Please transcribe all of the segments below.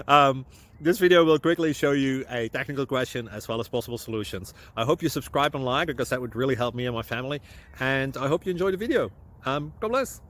um, this video will quickly show you a technical question as well as possible solutions. I hope you subscribe and like because that would really help me and my family. And I hope you enjoy the video. God bless.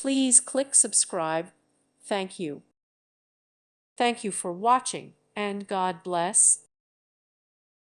Please click subscribe. Thank you. Thank you for watching, and God bless.